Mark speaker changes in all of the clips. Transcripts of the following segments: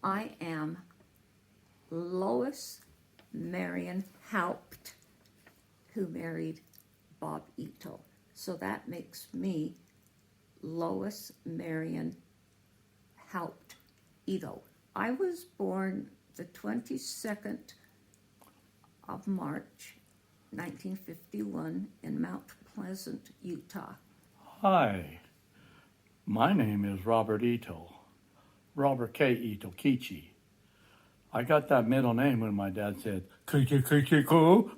Speaker 1: I am Lois Marion Haupt, who married Bob Ito. So that makes me Lois Marion Haupt Ito. I was born the 22nd of March, 1951, in Mount Pleasant, Utah.
Speaker 2: Hi, my name is Robert Ito, Robert K. Ito Kichi. I got that middle name when my dad said, Kichi.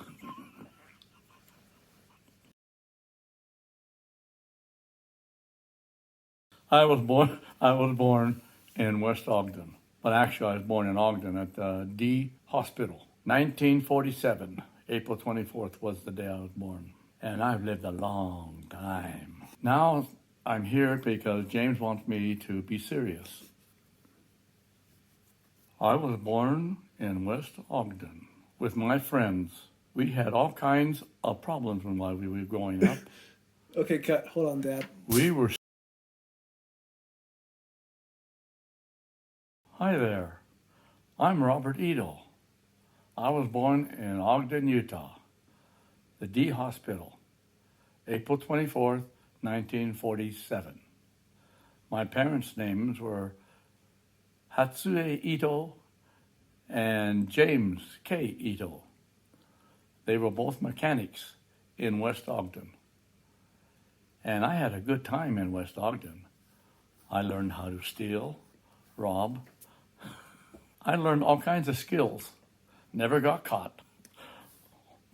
Speaker 2: I was born in West Ogden, but actually I was born in Ogden at the D Hospital. 1947, April 24th was the day I was born. And I've lived a long time. Now I'm here because James wants me to be serious. I was born in West Ogden with my friends. We had all kinds of problems while we were growing up.
Speaker 3: Okay, cut. Hold on, Dad.
Speaker 2: We were. Hi there. I'm Robert Ito. I was born in Ogden, Utah, the D Hospital, April 24th, 1947. My parents' names were Hatsue Ito and James K. Ito. They were both mechanics in West Ogden. And I had a good time in West Ogden. I learned how to steal, rob. I learned all kinds of skills. Never got caught.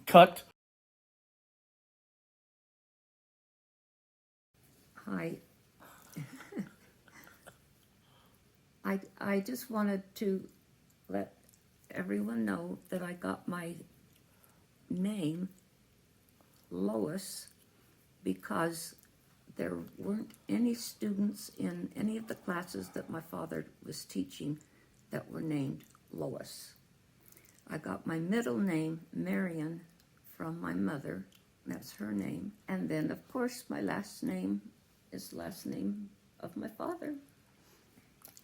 Speaker 2: Cut.
Speaker 1: Hi. I just wanted to let everyone know that I got my name, Lois, because there weren't any students in any of the classes that my father was teaching that were named Lois. I got my middle name, Marion, from my mother. That's her name. And then, of course, my last name is the last name of my father,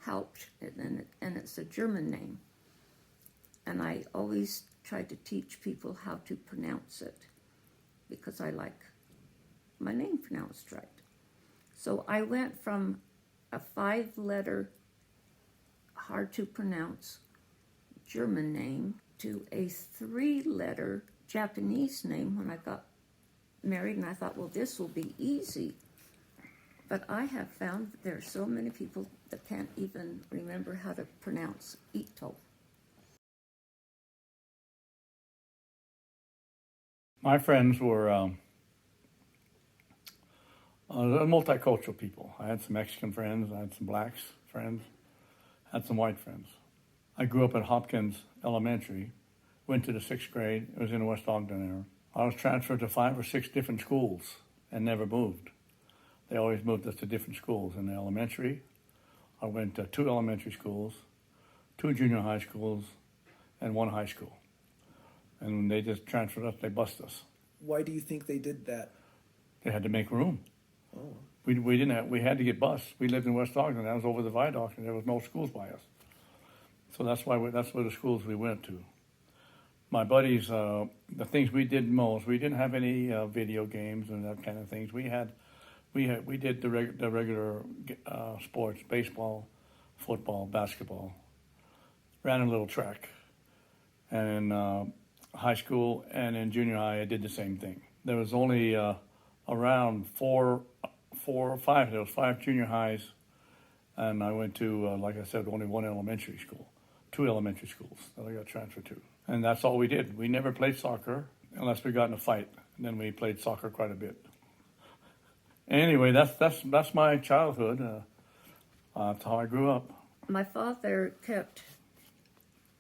Speaker 1: Haupt, and it's a German name. And I always try to teach people how to pronounce it because I like my name pronounced right. So I went from a 5-letter, hard to pronounce German name to a 3-letter Japanese name when I got married, and I thought, well, this will be easy. But I have found that there are so many people that can't even remember how to pronounce Ito.
Speaker 2: My friends were multicultural people. I had some Mexican friends, I had some blacks friends, I had some white friends. I grew up at Hopkins Elementary, went to the 6th grade. It was in the West Ogden area. I was transferred to 5 or 6 different schools and never moved. They always moved us to different schools. In the elementary, I went to 2 elementary schools, 2 junior high schools, and 1 high school. And when they just transferred us, they bused us.
Speaker 3: Why do you think they did that?
Speaker 2: They had to make room.
Speaker 3: Oh.
Speaker 2: We had to get bused. We lived in West Ogden. That was over the viaduct, and there was no schools by us. So that's where the schools we went to. My buddies, the things we did most, we didn't have any video games and that kind of things. We did the regular sports: baseball, football, basketball. Ran a little track, and in high school and in junior high, I did the same thing. There was only around 4 or 5. There was 5 junior highs, and I went to, like I said, only 1 elementary school, 2 elementary schools that I got transferred to, and that's all we did. We never played soccer unless we got in a fight, and then we played soccer quite a bit. Anyway, that's my childhood. That's how I grew up.
Speaker 1: My father kept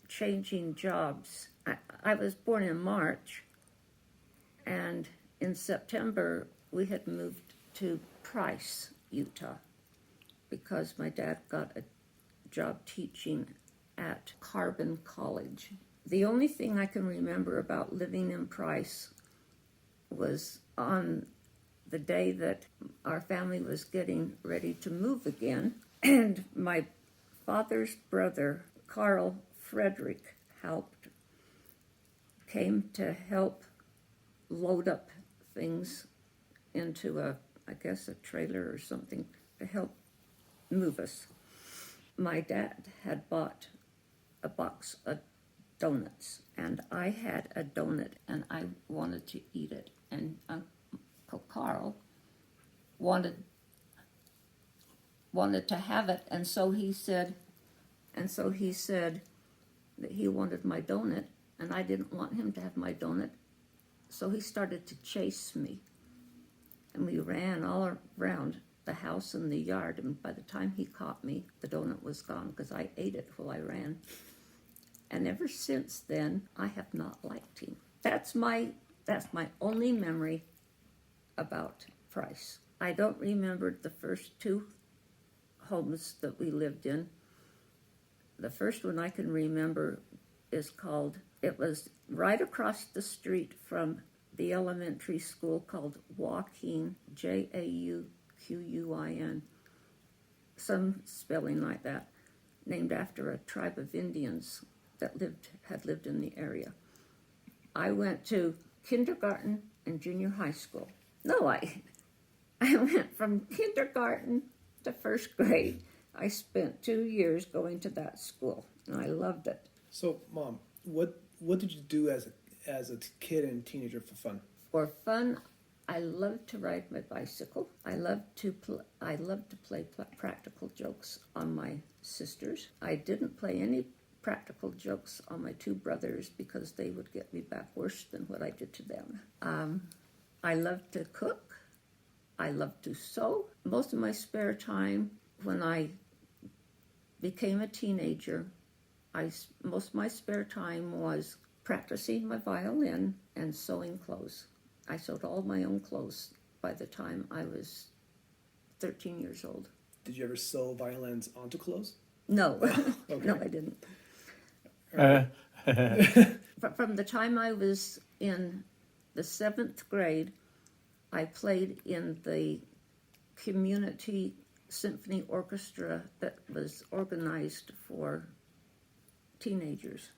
Speaker 1: changing jobs. I was born in March, and in September we had moved to Price, Utah, because my dad got a job teaching at Carbon College. The only thing I can remember about living in Price was on the day that our family was getting ready to move again, and my father's brother Carl Frederick helped, came to help load up things into I guess a trailer or something to help move us. My dad had bought a box of donuts, and I had a donut, and I wanted to eat it, and Uncle Carl wanted to have it, and so he said that he wanted my donut, and I didn't want him to have my donut, so he started to chase me, and we ran all around the house and the yard, and by the time he caught me, the donut was gone because I ate it while I ran. And ever since then, I have not liked him. That's my only memory about Price. I don't remember the first two homes that we lived in. The first one I can remember is it was right across the street from the elementary school called Joaquin, Jauquin, some spelling like that, named after a tribe of Indians that had lived in the area. I went to kindergarten and junior high school. No, I went from kindergarten to first grade. I spent 2 years going to that school, and I loved it.
Speaker 3: So, Mom, what did you do as a kid and teenager for fun?
Speaker 1: For fun, I loved to ride my bicycle. I loved to play practical jokes on my sisters. I didn't play any practical jokes on my two brothers because they would get me back worse than what I did to them. I loved to cook. I loved to sew. Most of my spare time, when I became a teenager, most of my spare time was practicing my violin and sewing clothes. I sewed all my own clothes by the time I was 13 years old.
Speaker 3: Did you ever sew violins onto clothes?
Speaker 1: No,
Speaker 3: Okay.
Speaker 1: no, I didn't. From the time I was in the 7th grade, I played in the community symphony orchestra that was organized for teenagers.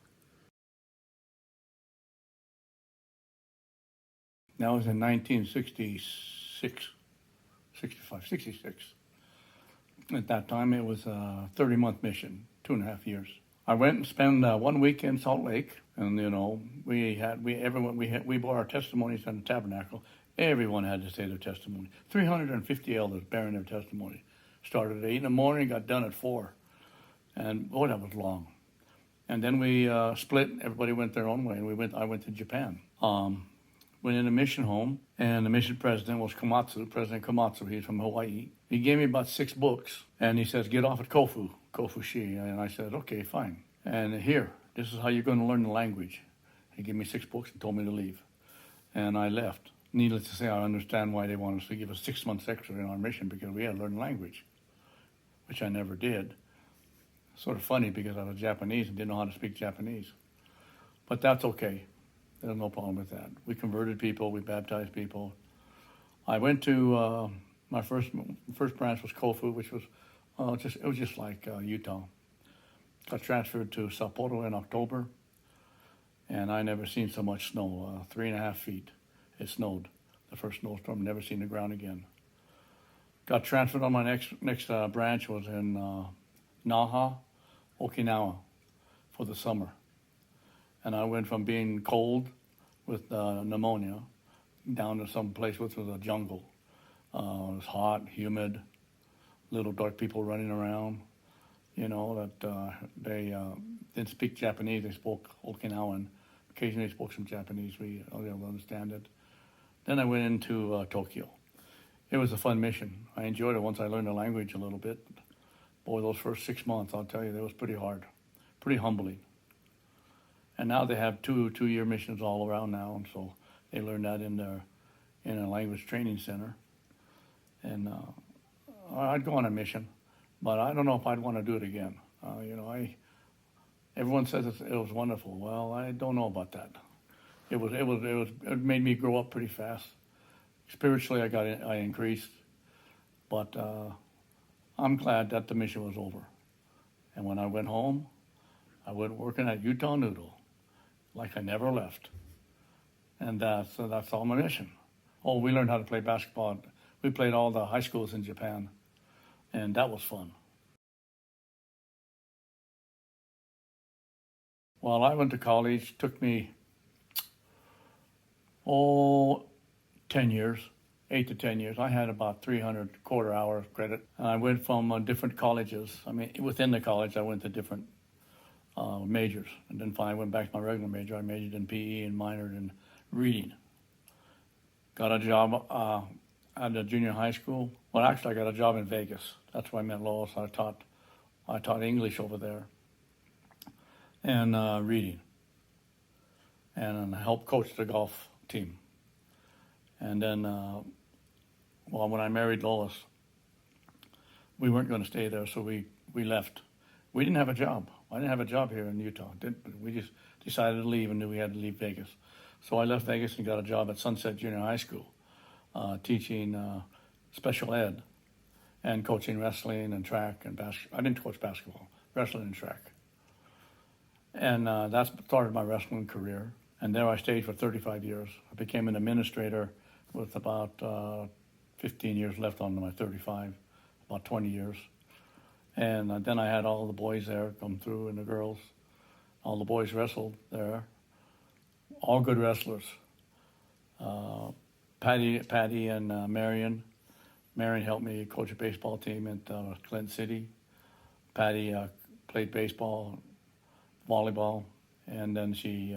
Speaker 2: That was in 1966, 65, 66. At that time, it was a 30-month mission, 2.5 years. I went and spent 1 week in Salt Lake, and we bore our testimonies on the tabernacle. Everyone had to say their testimony. 350 elders bearing their testimony. Started at 8 in the morning, got done at 4, and boy, that was long. And then we split. Everybody went their own way, and I went to Japan. Went in a mission home, and the mission president was President Komatsu. He's from Hawaii. He gave me about 6 books, and he says, "Get off at Kofushi." And I said, "Okay, fine." And here, this is how you're going to learn the language. He gave me 6 books and told me to leave, and I left. Needless to say, I understand why they wanted us to give us 6 months extra in our mission, because we had to learn the language, which I never did. Sort of funny because I was Japanese and didn't know how to speak Japanese, but that's okay. There's no problem with that. We converted people. We baptized people. I went to my first branch was Kofu, which was just like Utah. Got transferred to Sapporo in October, and I never seen so much snow. 3.5 feet. It snowed. The first snowstorm. Never seen the ground again. Got transferred on my next branch was in Naha, Okinawa, for the summer. And I went from being cold with pneumonia down to some place which was a jungle. It was hot, humid, little dark people running around. They didn't speak Japanese. They spoke Okinawan. Occasionally they spoke some Japanese. We were able to understand it. Then I went into Tokyo. It was a fun mission. I enjoyed it once I learned the language a little bit. Boy, those first 6 months, I'll tell you, that was pretty hard, pretty humbling. And now they have two-year missions all around now, and so they learn that in a language training center. And I'd go on a mission, but I don't know if I'd want to do it again. Everyone says it was wonderful. Well, I don't know about that. It made me grow up pretty fast. Spiritually, I increased, but I'm glad that the mission was over. And when I went home, I went working at Utah Noodle, like I never left. And so that's all my mission. Oh, we learned how to play basketball. We played all the high schools in Japan, and that was fun. Well, I went to college. Took me, 10 years, 8 to 10 years. I had about 300 quarter hour credit. And I went from different colleges. I mean, within the college, I went to different majors. And then finally I went back to my regular major. I majored in PE and minored in reading. Got a job at a junior high school. Well, actually, I got a job in Vegas. That's where I met Lois. I taught English over there and reading. And I helped coach the golf team. And then, when I married Lois, we weren't going to stay there, so we left. We didn't have a job. I didn't have a job here in Utah. We just decided to leave and knew we had to leave Vegas. So I left Vegas and got a job at Sunset Junior High School, teaching special ed and coaching wrestling and track and basketball. I didn't coach basketball, wrestling and track. And that started my wrestling career. And there I stayed for 35 years. I became an administrator with about 15 years left on my 35, about 20 years. And then I had all the boys there come through and the girls. All the boys wrestled there. All good wrestlers. Patty and Marion. Marion helped me coach a baseball team at Clinton City. Patty played baseball, volleyball, and then she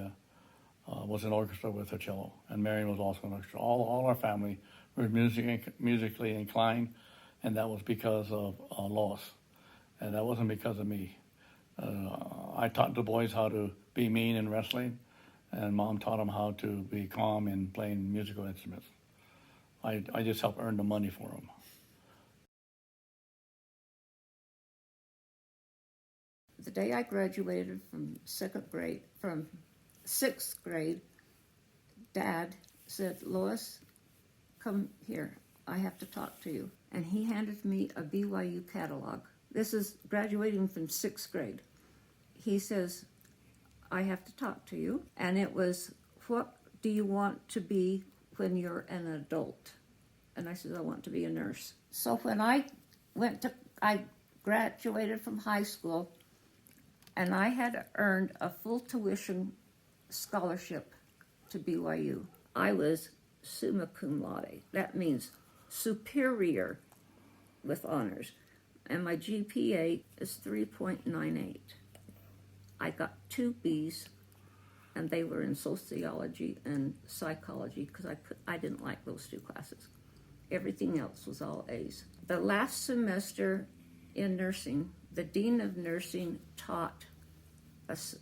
Speaker 2: was in orchestra with her cello. And Marion was also in orchestra. All our family were musically inclined, and that was because of Lois. And that wasn't because of me. I taught the boys how to be mean in wrestling, and Mom taught them how to be calm in playing musical instruments. I just helped earn the money for them.
Speaker 1: The day I graduated from sixth grade, Dad said, "Lois, come here. I have to talk to you." And he handed me a BYU catalog. This is graduating from sixth grade. He says, "I have to talk to you." And it was, "What do you want to be when you're an adult?" And I said, "I want to be a nurse." So when I graduated from high school, and I had earned a full tuition scholarship to BYU. I was summa cum laude. That means superior with honors. And my GPA is 3.98. I got 2 B's, and they were in sociology and psychology because I didn't like those 2 classes. Everything else was all A's. The last semester in nursing, the dean of nursing taught us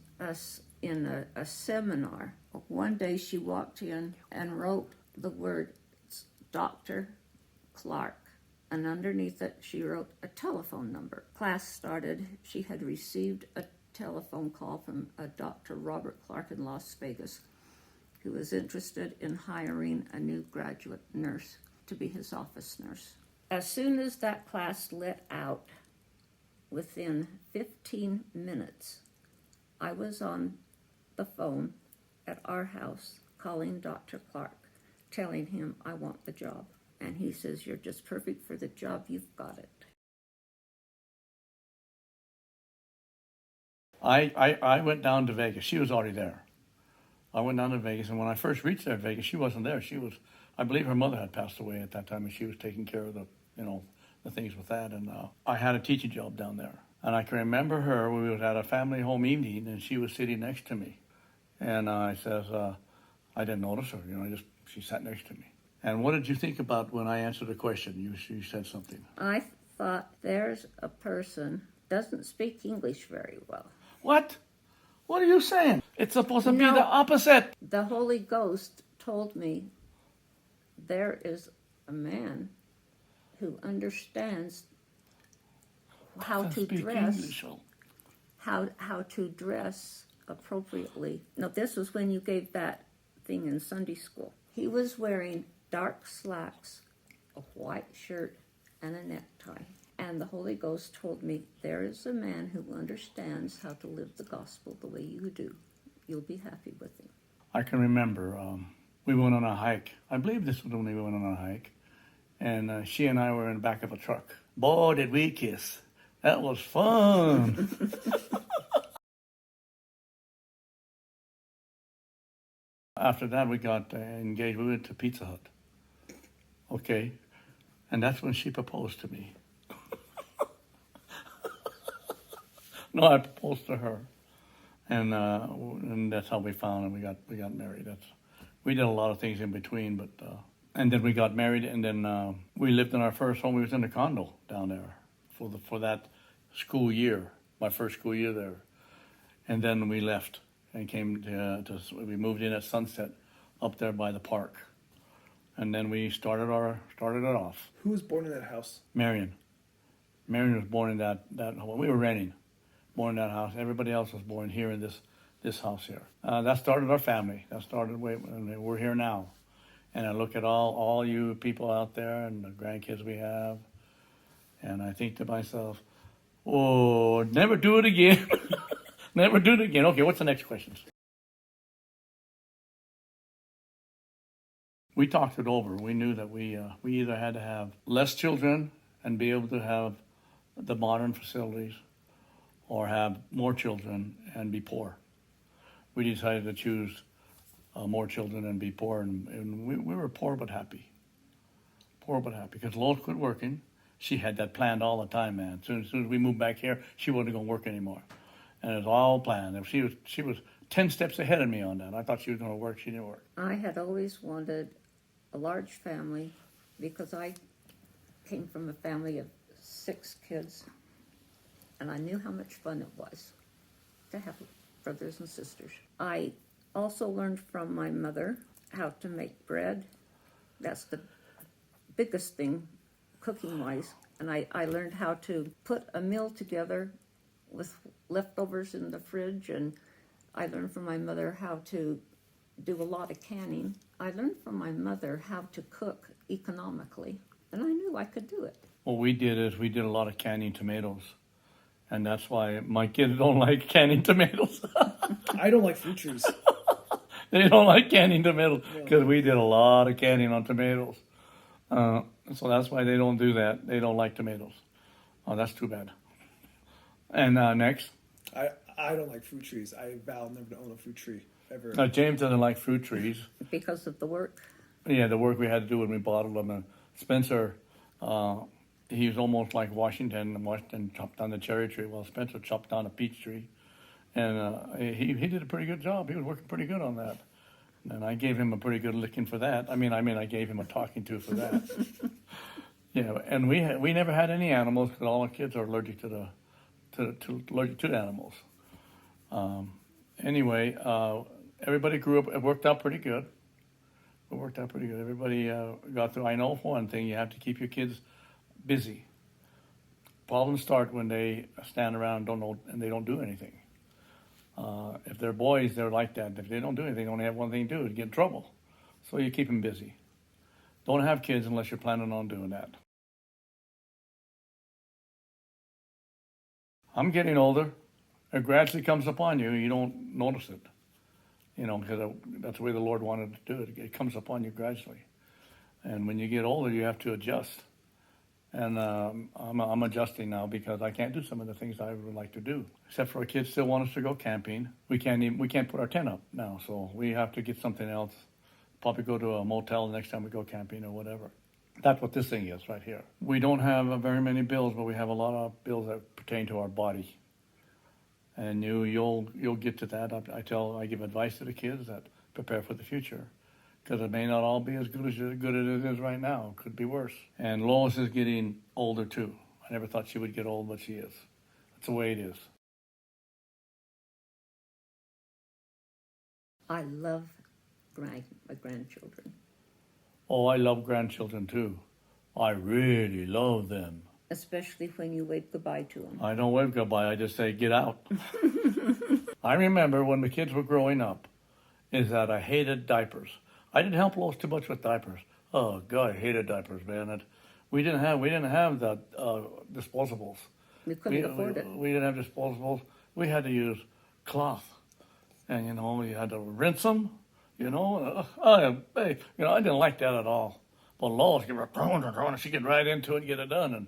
Speaker 1: in a seminar. One day she walked in and wrote the word Dr. Clark, and underneath it she wrote a telephone number. Class started. She had received a telephone call from a Dr. Robert Clark in Las Vegas, who was interested in hiring a new graduate nurse to be his office nurse. As soon as that class let out, within 15 minutes, I was on the phone at our house calling Dr. Clark, telling him I want the job. And he says, "You're just perfect for the job. You've got it."
Speaker 2: I went down to Vegas. She was already there. I went down to Vegas, and when I first reached there, Vegas, she wasn't there. I believe her mother had passed away at that time, and she was taking care of the things with that. And I had a teaching job down there. And I can remember her, we was at a family home evening, and she was sitting next to me. And I says, I didn't notice her, she sat next to me. And what did you think about when I answered the question? You said something.
Speaker 1: I thought, there's a person doesn't speak English very well.
Speaker 2: What? What are you saying? It's supposed to be
Speaker 1: No.
Speaker 2: the opposite.
Speaker 1: The Holy Ghost told me there is a man who understands how to
Speaker 2: Speak
Speaker 1: dress,
Speaker 2: English.
Speaker 1: how to dress appropriately. Now, this was when you gave that thing in Sunday school. He was wearing dark slacks, a white shirt, and a necktie. And the Holy Ghost told me, there is a man who understands how to live the gospel the way you do. You'll be happy with him.
Speaker 2: I can remember we went on a hike. I believe this was when we went on a hike. And she and I were in the back of a truck. Boy, did we kiss. That was fun. After that, we got engaged. We went to Pizza Hut. Okay. And that's when she proposed to me. No, I proposed to her. And that's how we found and we got married. We did a lot of things in between, but and then we got married, and then we lived in our first home. We was in a condo down there for that school year, my first school year there, and then we left and came we moved in at Sunset, up there by the park, and then we started it off.
Speaker 3: Who was born in that house?
Speaker 2: Marion was born in that home. We were renting. Born in that house. Everybody else was born here in this house here. That started our family. And we're here now. And I look at all you people out there and the grandkids we have, and I think to myself, oh, never do it again. Never do it again. Okay, what's the next question? We talked it over. We knew that we either had to have less children and be able to have the modern facilities, or have more children and be poor. We decided to choose more children and be poor, and we were poor but happy. Poor but happy, because Lois quit working. She had that planned all the time, man. As soon as we moved back here, she wasn't going to work anymore. And it was all planned. And she was 10 steps ahead of me on that. I thought she was going to work. She didn't work.
Speaker 1: I had always wanted a large family because I came from a family of 6 kids. And I knew how much fun it was to have brothers and sisters. I also learned from my mother how to make bread. That's the biggest thing, cooking-wise. And I learned how to put a meal together with leftovers in the fridge. And I learned from my mother how to do a lot of canning. I learned from my mother how to cook economically. And I knew I could do it.
Speaker 2: What we did is we did a lot of canning tomatoes. And that's why my kids don't like canning tomatoes.
Speaker 3: I don't like fruit trees.
Speaker 2: They don't like canning tomatoes because we did a lot of canning on tomatoes. So that's why they don't do that. They don't like tomatoes. Oh, that's too bad. And next.
Speaker 3: I don't like fruit trees. I vow never to own a fruit tree ever.
Speaker 2: James doesn't like fruit trees.
Speaker 1: Because of the work.
Speaker 2: Yeah, the work we had to do when we bottled them. And Spencer, he was almost like Washington. Washington chopped down the cherry tree. Well, Spencer chopped down a peach tree. And he did a pretty good job. He was working pretty good on that. And I gave him a pretty good licking for that. I mean, I gave him a talking to for that. Yeah, and we never had any animals because all our kids are allergic to allergic to animals. Anyway, everybody grew up. It worked out pretty good. It worked out pretty good. Everybody got through. I know one thing: you have to keep your kids busy. Problems start when they stand around and don't know and they don't do anything. If they're boys, they're like that. If they don't do anything, they only have one thing to do: to get in trouble. So you keep them busy. Don't have kids unless you're planning on doing that. I'm getting older. It gradually comes upon you. You don't notice it, because that's the way the Lord wanted to do it. It comes upon you gradually. And when you get older, you have to adjust. And I'm adjusting now because I can't do some of the things I would like to do. Except for our kids still want us to go camping. We can't put our tent up now, so we have to get something else. Probably go to a motel the next time we go camping or whatever. That's what this thing is right here. We don't have very many bills, but we have a lot of bills that pertain to our body. And you'll get to that. I give advice to the kids that prepare for the future, because it may not all be as good as it is right now. It could be worse. And Lois is getting older too. I never thought she would get old, but she is. That's the way it is.
Speaker 1: I love my grandchildren.
Speaker 2: Oh, I love grandchildren too. I really love them.
Speaker 1: Especially when you wave goodbye to them.
Speaker 2: I don't wave goodbye. I just say, get out. I remember when the kids were growing up, is that I hated diapers. I didn't help Lois too much with diapers. Oh, God, I hated diapers, man. We didn't have the disposables.
Speaker 1: We couldn't afford it.
Speaker 2: We didn't have disposables. We had to use cloth, and you had to rinse them. I didn't like that at all. But Lois, she get right into it and get it done,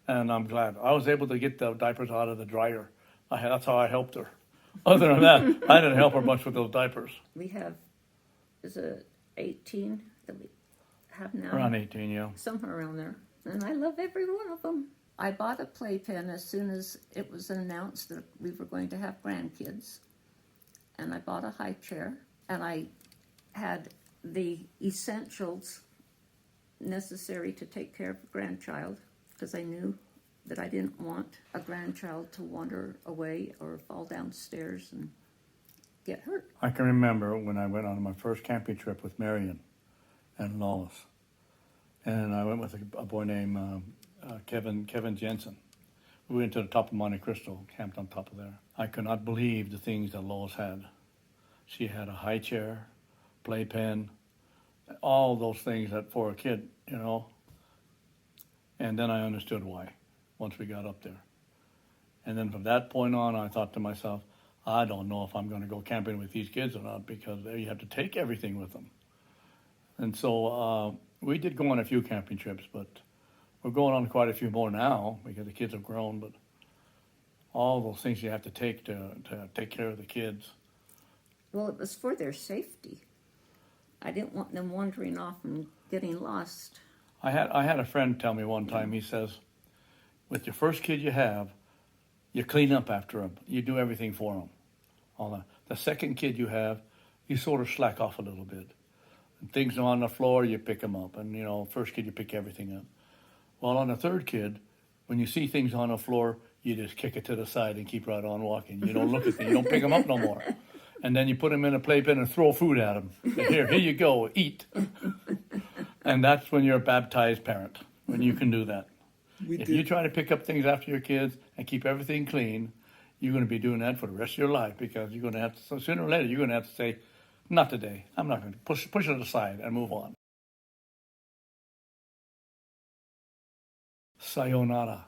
Speaker 2: and I'm glad I was able to get the diapers out of the dryer. That's how I helped her. Other than that, I didn't help her much with those diapers.
Speaker 1: We have, is it 18 that we have now?
Speaker 2: Around 18, yeah.
Speaker 1: Somewhere around there. And I love every one of them. I bought a playpen as soon as it was announced that we were going to have grandkids. And I bought a high chair. And I had the essentials necessary to take care of a grandchild, because I knew that I didn't want a grandchild to wander away or fall downstairs and get hurt.
Speaker 2: I can remember when I went on my first camping trip with Marion and Lois. And I went with a boy named Kevin Jensen. We went to the top of Monte Cristo, camped on top of there. I could not believe the things that Lois had. She had a high chair, playpen, all those things that for a kid, And then I understood why, once we got up there. And then from that point on, I thought to myself, I don't know if I'm going to go camping with these kids or not, because you have to take everything with them. And so we did go on a few camping trips, but we're going on quite a few more now because the kids have grown. But all those things you have to take to take care of the kids.
Speaker 1: Well, it was for their safety. I didn't want them wandering off and getting lost.
Speaker 2: I had a friend tell me one time, he says, with your first kid you have, you clean up after them. You do everything for them. All that. The second kid you have, you sort of slack off a little bit. And things are on the floor, you pick them up. And, first kid, you pick everything up. Well, on the third kid, when you see things on the floor, you just kick it to the side and keep right on walking. You don't look at them. You don't pick them up no more. And then you put them in a playpen and throw food at them. Here you go, eat. And that's when you're a baptized parent, when you can do that. If you try to pick up things after your kids and keep everything clean, you're going to be doing that for the rest of your life, because you're going to have to, sooner or later, you're going to have to say, not today. I'm not going to push it aside and move on. Sayonara.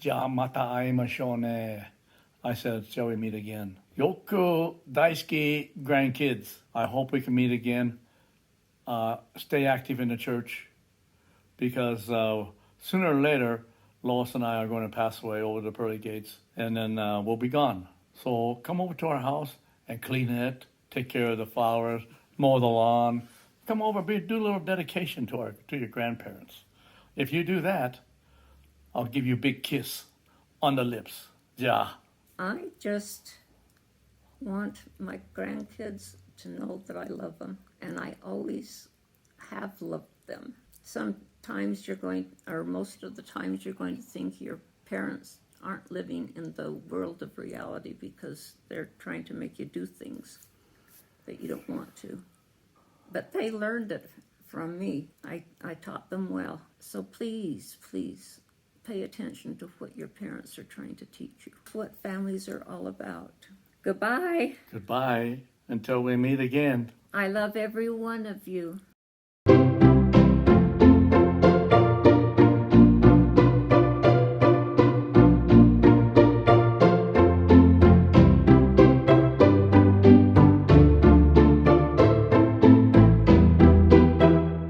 Speaker 2: Ja mata aimashou ne. I said, shall we meet again? Yoku daisuki grandkids. I hope we can meet again. Stay active in the church, because sooner or later, Lois and I are going to pass away over the pearly gates, and then we'll be gone. So come over to our house and clean it, take care of the flowers, mow the lawn. Come over, do a little dedication to your grandparents. If you do that, I'll give you a big kiss on the lips. Ja.
Speaker 1: I just want my grandkids to know that I love them, and I always have loved them. Sometimes most of the times you're going to think your parents aren't living in the world of reality because they're trying to make you do things that you don't want to. But they learned it from me. I taught them well. So please, please pay attention to what your parents are trying to teach you, what families are all about. Goodbye.
Speaker 2: Goodbye until we meet again.
Speaker 1: I love every one of you.